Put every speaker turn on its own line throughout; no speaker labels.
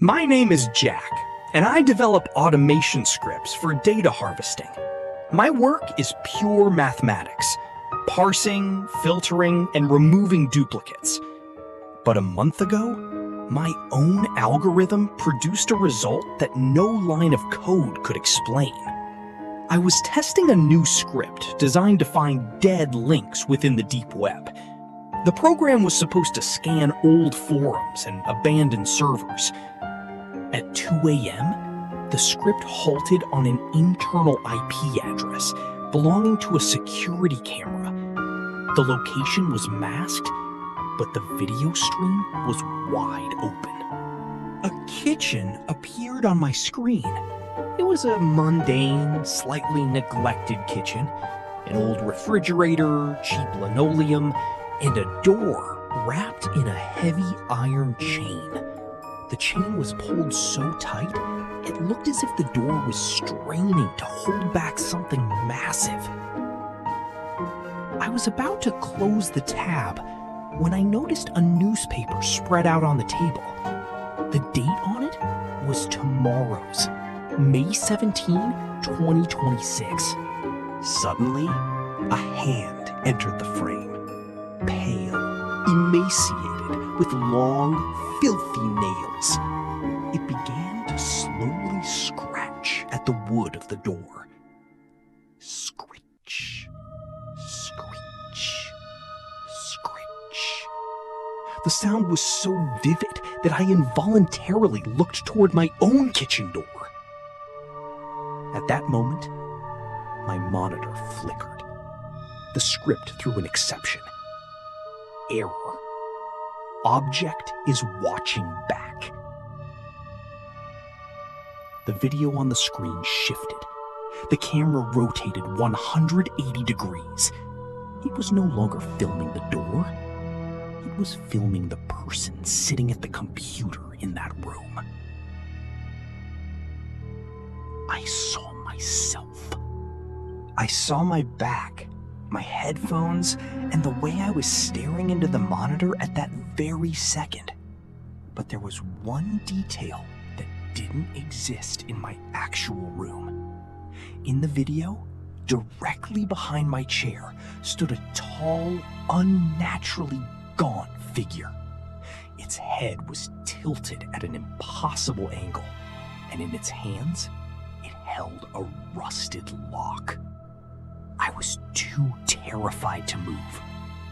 My name is Jack, and I develop automation scripts for data harvesting. My work is pure mathematics, parsing, filtering, and removing duplicates. But a month ago, my own algorithm produced a result that no line of code could explain. I was testing a new script designed to find dead links within the deep web. The program was supposed to scan old forums and abandoned servers. At 2 a.m., the script halted on an internal IP address belonging to a security camera. The location was masked, but the video stream was wide open. A kitchen appeared on my screen. It was a mundane, slightly neglected kitchen. An old refrigerator, cheap linoleum, and a door wrapped in a heavy iron chain. The chain was pulled so tight, it looked as if the door was straining to hold back something massive. I was about to close the tab when I noticed a newspaper spread out on the table. The date on it was tomorrow's, May 17, 2026.
Suddenly, a hand entered the frame. Pale, emaciated, with long, filthy nails. It began to slowly scratch at the wood of the door. Scritch, screech, scritch. The sound was so vivid that I involuntarily looked toward my own kitchen door. At that moment, my monitor flickered. The script threw an exception. Error. Object is watching back. The video on the screen shifted. The camera rotated 180 degrees. It was no longer filming the door. It was filming the person sitting at the computer in that room. I saw myself. I saw my back, my headphones, and the way I was staring into the monitor at that very second. But there was one detail that didn't exist in my actual room. In the video, directly behind my chair, stood a tall, unnaturally gaunt figure. Its head was tilted at an impossible angle, and in its hands, it held a rusted lock. I was too terrified to move.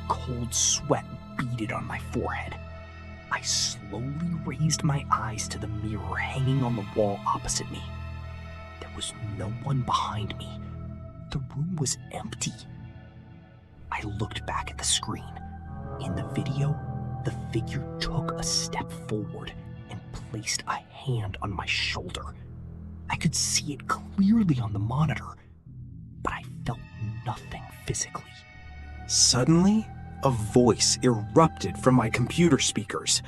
Cold sweat beaded on my forehead. I slowly raised my eyes to the mirror hanging on the wall opposite me. There was no one behind me. The room was empty. I looked back at the screen. In the video, the figure took a step forward and placed a hand on my shoulder. I could see it clearly on the monitor, but I felt nothing physically. Suddenly, a voice erupted from my computer speakers.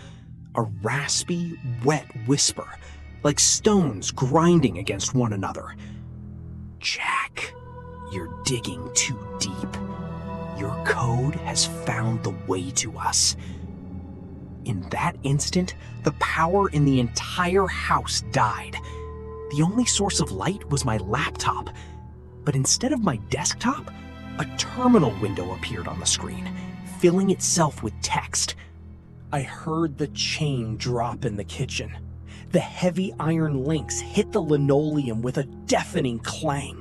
A raspy, wet whisper, like stones grinding against one another. Jack, you're digging too deep. Your code has found the way to us. In that instant, the power in the entire house died. The only source of light was my laptop, but instead of my desktop, a terminal window appeared on the screen, filling itself with text. I heard the chain drop in the kitchen. The heavy iron links hit the linoleum with a deafening clang.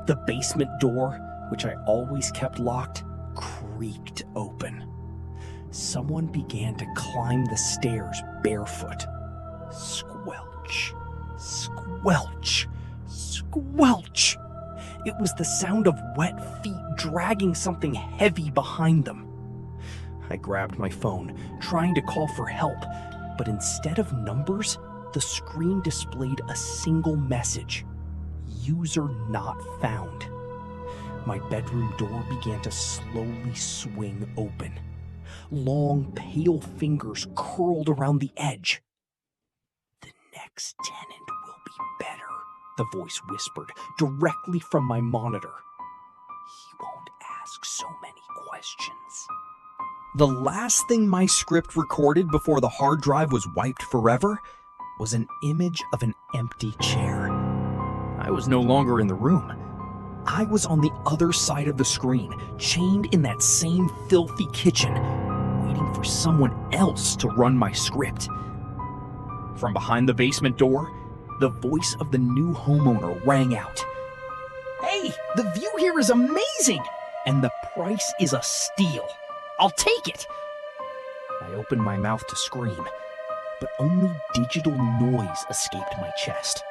The basement door, which I always kept locked, creaked open. Someone began to climb the stairs barefoot. Squelch, squelch, squelch. It was the sound of wet feet dragging something heavy behind them. I grabbed my phone, trying to call for help, but instead of numbers, the screen displayed a single message: user not found. My bedroom door began to slowly swing open. Long, pale fingers curled around the edge. The next tenant will be better, the voice whispered directly from my monitor. He won't ask so many questions. The last thing my script recorded before the hard drive was wiped forever was an image of an empty chair.
I was no longer in the room.
I was on the other side of the screen, chained in that same filthy kitchen, waiting for someone else to run my script.
From behind the basement door,
The voice of the new homeowner rang out. "Hey, the view here is amazing, and the price is a steal. I'll take it." I opened my mouth to scream, but only digital noise escaped my chest.